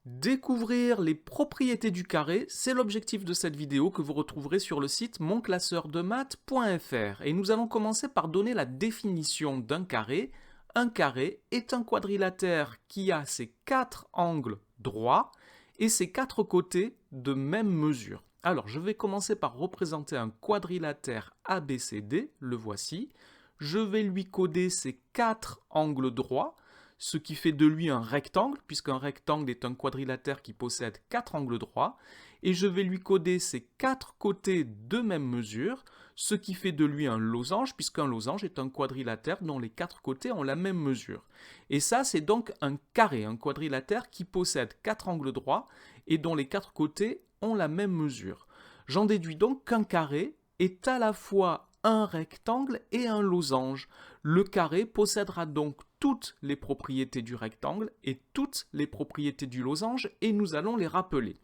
Découvrir les propriétés du carré, c'est l'objectif de cette vidéo que vous retrouverez sur le site monclasseurdemaths.fr. Et nous allons commencer par donner la définition d'un carré. Un carré est un quadrilatère qui a ses quatre angles droits et ses quatre côtés de même mesure. Alors, je vais commencer par représenter un quadrilatère ABCD, le voici. Je vais lui coder ses quatre angles droits, ce qui fait de lui un rectangle, puisqu'un rectangle est un quadrilatère qui possède quatre angles droits, et je vais lui coder ses quatre côtés de même mesure, ce qui fait de lui un losange, puisqu'un losange est un quadrilatère dont les quatre côtés ont la même mesure. Et ça, c'est donc un carré, un quadrilatère qui possède quatre angles droits et dont les quatre côtés ont la même mesure. J'en déduis donc qu'un carré est à la fois un rectangle et un losange. Le carré possédera donc toutes les propriétés du rectangle et toutes les propriétés du losange, et nous allons les rappeler.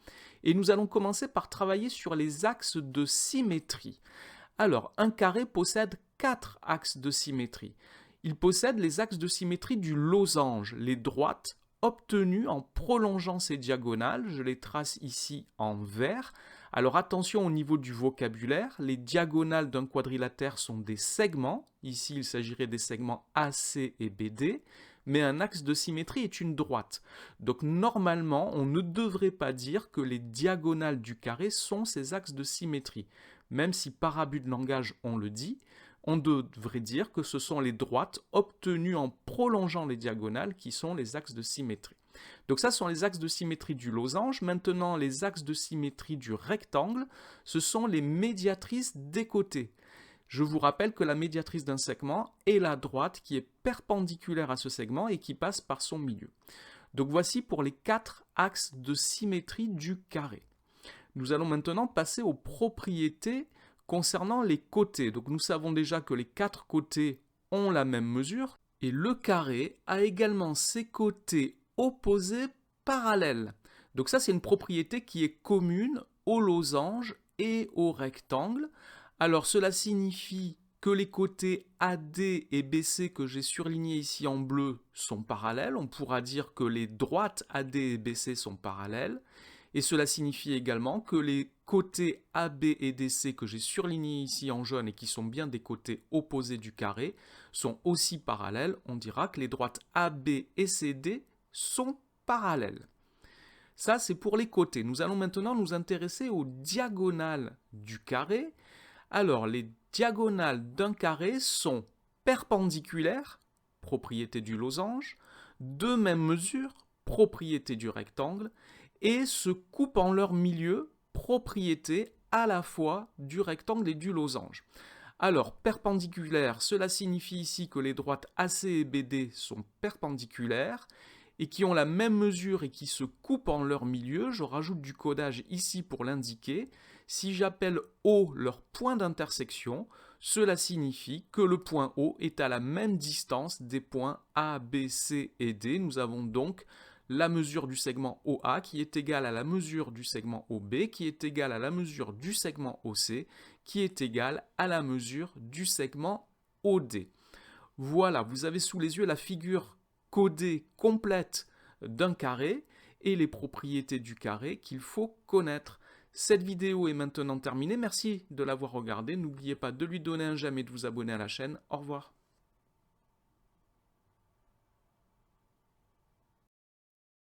Et nous allons commencer par travailler sur les axes de symétrie. Alors, un carré possède quatre axes de symétrie. Il possède les axes de symétrie du losange, les droites obtenues en prolongeant ces diagonales. Je les trace ici en vert. Alors attention au niveau du vocabulaire, les diagonales d'un quadrilatère sont des segments. Ici, il s'agirait des segments AC et BD, mais un axe de symétrie est une droite. Donc normalement, on ne devrait pas dire que les diagonales du carré sont ces axes de symétrie. Même si par abus de langage on le dit, on devrait dire que ce sont les droites obtenues en prolongeant les diagonales qui sont les axes de symétrie. Donc ça sont les axes de symétrie du losange. Maintenant, les axes de symétrie du rectangle, ce sont les médiatrices des côtés. Je vous rappelle que la médiatrice d'un segment est la droite qui est perpendiculaire à ce segment et qui passe par son milieu. Donc voici pour les quatre axes de symétrie du carré. Nous allons maintenant passer aux propriétés concernant les côtés. Donc nous savons déjà que les quatre côtés ont la même mesure et le carré a également ses côtés opposés parallèles. Donc ça c'est une propriété qui est commune au losange et au rectangle. Alors cela signifie que les côtés AD et BC que j'ai surlignés ici en bleu sont parallèles. On pourra dire que les droites AD et BC sont parallèles. Et cela signifie également que les côtés AB et DC que j'ai surlignés ici en jaune et qui sont bien des côtés opposés du carré sont aussi parallèles. On dira que les droites AB et CD sont parallèles. Ça, c'est pour les côtés. Nous allons maintenant nous intéresser aux diagonales du carré. Alors, les diagonales d'un carré sont perpendiculaires, propriété du losange, de même mesure, propriété du rectangle, et se coupent en leur milieu, propriété à la fois du rectangle et du losange. Alors, perpendiculaire, cela signifie ici que les droites AC et BD sont perpendiculaires et qui ont la même mesure et qui se coupent en leur milieu. Je rajoute du codage ici pour l'indiquer. Si j'appelle O leur point d'intersection, cela signifie que le point O est à la même distance des points A, B, C et D. Nous avons donc la mesure du segment OA qui est égale à la mesure du segment OB, qui est égale à la mesure du segment OC, qui est égale à la mesure du segment OD. Voilà, vous avez sous les yeux la figure codée complète d'un carré et les propriétés du carré qu'il faut connaître. Cette vidéo est maintenant terminée, merci de l'avoir regardée, n'oubliez pas de lui donner un j'aime et de vous abonner à la chaîne, au revoir.